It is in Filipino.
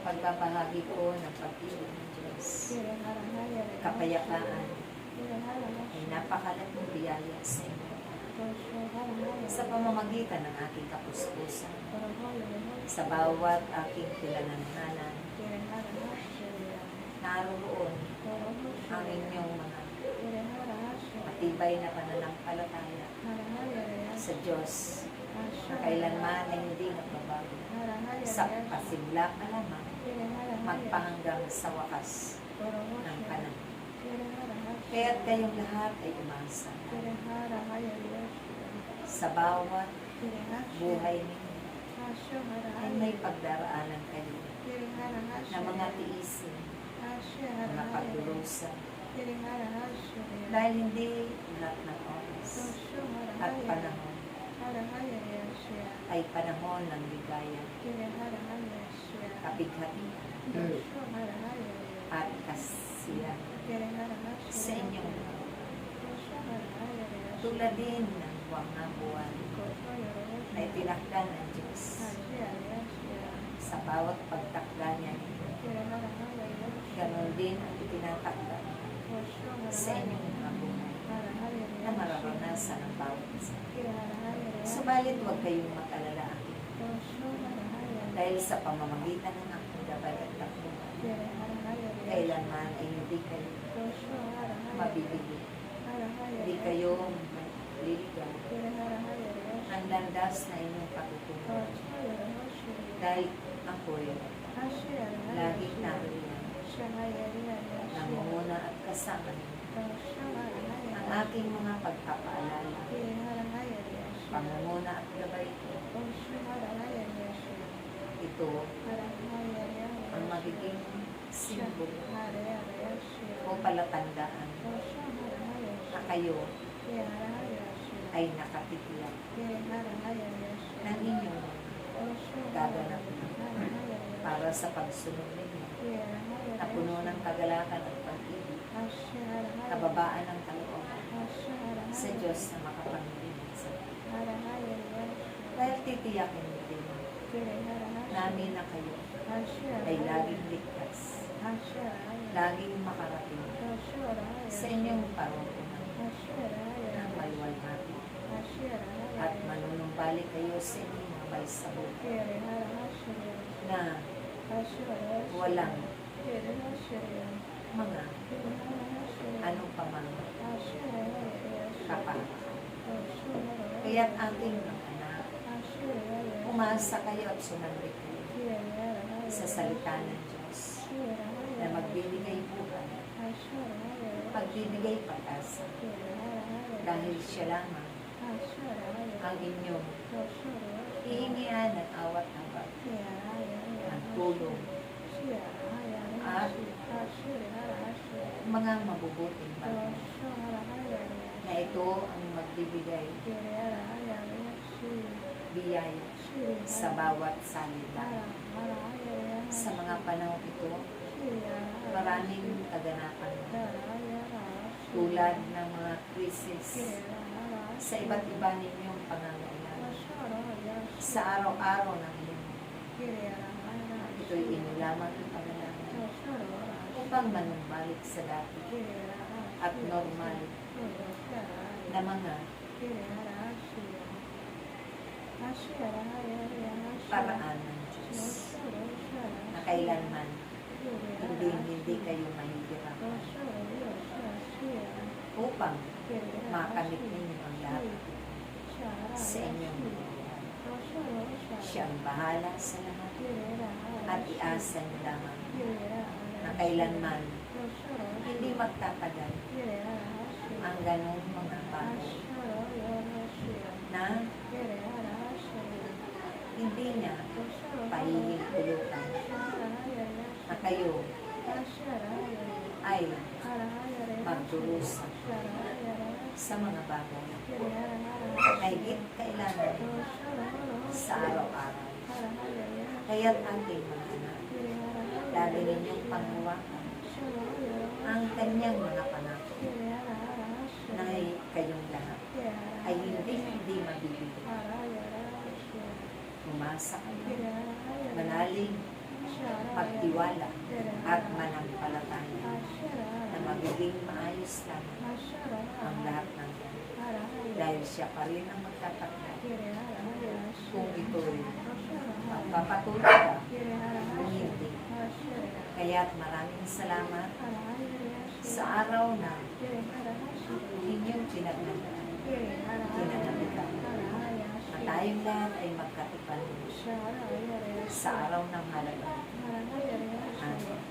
pagbabahagi ko ng pag-ibig ng Diyos. Kapayapaan ay napakalaking biyaya sa inyo. Sa pamamagitan ng aking kapuspusan, sa bawat aking pinananahanan, naroon ang inyong mga matibay na pananampalataya sa Diyos na kailanman ay hindi nagbabago. Sa pasimula pa lamang, magpahanggang sa wakas ng panahon. Kaya't kayong lahat ay umasa sa bawat buhay ninyo ay may pagdaraanan kayo na mga tiisin, mga pagdurusa, dahil hindi lahat ng oras at panahon ay panahon ng ligaya, kapighatian at kasiyahan sa inyong mga tulad din ng mga buwan na itinakda ng Diyos sa bawat pagtakda niya nito. Ganon din ang itinatakda sa inyong mga buhay na mararanasan ng bawat isa. Subalit huwag kayong makalala dahil sa pamamagitan ng aking gabay at takbuhan, kailanman ay hindi kayo mabibigay. Hindi kayo maliligaw ng landas na inyong patutungan. Dahil ako'y laging nariyan, namumuna at kasama niyo ang aking mga pagpapaalala, pangunguna at gabay ko. Ito ang magiging simbolo o palatandaan na kayo ay nakatitiyak ng inyong gaganap para sa pagsunod ninyo na puno ng kagalakan at pag-ibig, kababaan ng kalooban sa Diyos na makapangyarihan sa dahil titiyakin din namin na kayo ay laging ligtas, laging makarating sa inyong paroonan ng maluwalhati at manunumbalik kayo sa inyong mga baysabog na walang mga anong pamang kapal. Kaya't ating mga anak, umasa kayo at sumambit kayo sa salita ng Diyos na magbibigay buhay, pagbibigay pag-asa, dahil siya lamang ang inyong hihingian ng awat habag, ng tulong, at mga mabubuting bagay na ito ang magbibigay biyaya sa bawat salita. Sa mga panahon ito, maraming kaganapan tulad ng mga krisis sa iba't iba ninyong pangangailangan sa araw-araw ng inyong ito'y inyo lamang ang panalangin upang manumbalik sa dati at normal na mga paraan ng Diyos na kailanman hindi kayo mahihirapan upang makamit ninyo ang lahat sa inyong buhay. Siya ang bahala sa lahat at iasa niyo lamang na kailanman hindi magtatagal ang ganong mga bagay na hindi niya pahihintulutan na kayo ay magdurusa sa mga bagay na higit kailangan sa araw-araw. Kaya't ating mga anak, lagi ninyong panghawakan ang kanyang mga pangako na kayong lahat ay hindi mabibigay. Umasa kayo, manalig pagtiwala at manampalataya na magiging maayos lang ang lahat ng yan. Dahil siya pa rin ang magtatakda kung ito'y magpapatuloy ka kung hindi. Kaya't maraming salamat sa araw na inyong pinagnagaan, kinanamitan, na tayong lahat ay magkatipan sa araw ng halaga. Amen.